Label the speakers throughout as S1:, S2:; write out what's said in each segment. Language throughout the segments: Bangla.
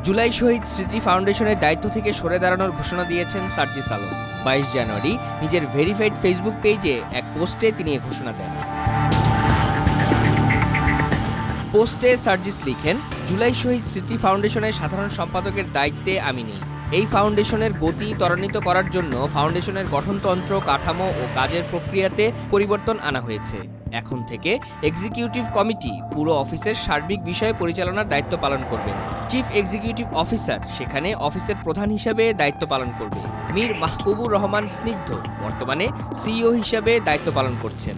S1: জুলাই শহীদ স্মৃতি ফাউন্ডেশনের দায়িত্ব থেকে সরে দাঁড়ানোর ঘোষণা দিয়েছেন সার্জিস আলম। 22 জানুয়ারি নিজের ভেরিফাইড ফেসবুক পেজে এক পোস্টে তিনি এ ঘোষণা দেন। পোস্টে সার্জিস লিখেন, জুলাই শহীদ স্মৃতি ফাউন্ডেশনের সাধারণ সম্পাদকের দায়িত্বে আমি নেই। এই ফাউন্ডেশনের গতি ত্বরান্বিত করার জন্য ফাউন্ডেশনের গঠনতন্ত্র, কাঠামো ও কাজের প্রক্রিয়াতে পরিবর্তন আনা হয়েছে। এখন থেকে এক্সিকিউটিভ কমিটি পুরো অফিসের সার্বিক বিষয়ে পরিচালনার দায়িত্ব পালন করবেন। চিফ এক্সিকিউটিভ অফিসার সেখানে অফিসের প্রধান হিসেবে দায়িত্ব পালন করবে। মীর মাহবুবুর রহমান স্নিগ্ধ বর্তমানে সিইও হিসেবে দায়িত্ব পালন করছেন।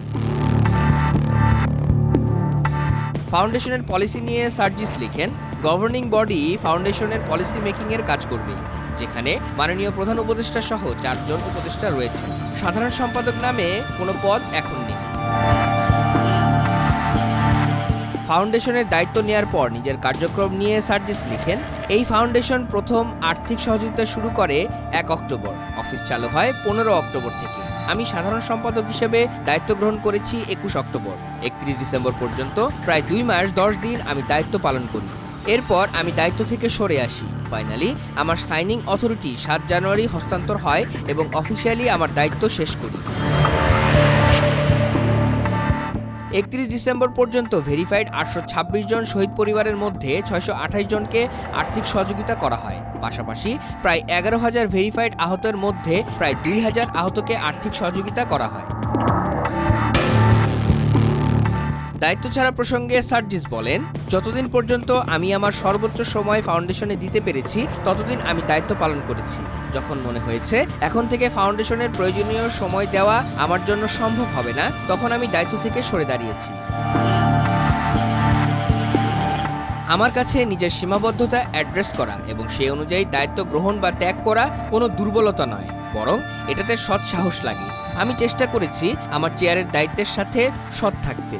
S1: ফাউন্ডেশনের পলিসি নিয়ে সার্জিস লিখেন, গভর্নিং বডি ফাউন্ডেশনের পলিসি মেকিং এর কাজ করবে, যেখানে মাননীয় প্রধান উপদেষ্টা সহ 4 জন উপদেষ্টা রয়েছেন। সাধারণ সম্পাদক নামে কোনো পদ এখন নেই। ফাউন্ডেশনের দায়িত্ব নেওয়ার পর নিজের কার্যক্রম নিয়ে সার্জিস লিখেন, এই ফাউন্ডেশন প্রথম আর্থিক সহযোগিতা শুরু করে 1 অক্টোবর। অফিস চালু হয় 15 অক্টোবর থেকে। আমি সাধারণ সম্পাদক হিসেবে দায়িত্ব গ্রহণ করেছি 21 অক্টোবর। 31 ডিসেম্বর পর্যন্ত প্রায় 2 মাস 10 দিন আমি দায়িত্ব পালন করি। এরপর আমি দায়িত্ব থেকে সরে আসি। ফাইনালি আমার সাইনিং অথরিটি 7 জানুয়ারি হস্তান্তর হয় এবং অফিসিয়ালি আমার দায়িত্ব শেষ করি। 31 ডিসেম্বর পর্যন্ত ভেরিফাইড 826 জন শহীদ পরিবারের মধ্যে 628 জনকে আর্থিক সহযোগিতা করা হয়। পাশাপাশি প্রায় 11,000 ভেরিফাইড আহতের মধ্যে প্রায় 2,000 আহতকে আর্থিক সহযোগিতা করা হয়। দায়িত্ব ছাড়া প্রসঙ্গে সার্জিস বলেন, যতদিন পর্যন্ত আমি আমার সর্বোচ্চ সময় ফাউন্ডেশনে দিতে পেরেছি ততদিন আমি দায়িত্ব পালন করেছি। যখন মনে হয়েছে এখন থেকে ফাউন্ডেশনের প্রয়োজনীয় সময় দেওয়া আমার জন্য সম্ভব হবে না, তখন আমি দায়িত্ব থেকে সরে দাঁড়িয়েছি। আমার কাছে নিজের সীমাবদ্ধতা অ্যাড্রেস করা এবং সেই অনুযায়ী দায়িত্ব গ্রহণ বা ত্যাগ করা কোনো দুর্বলতা নয়, বরং এটাতে সৎ সাহস লাগে। আমি চেষ্টা করেছি আমার চেয়ারের দায়িত্বের সাথে সৎ থাকতে।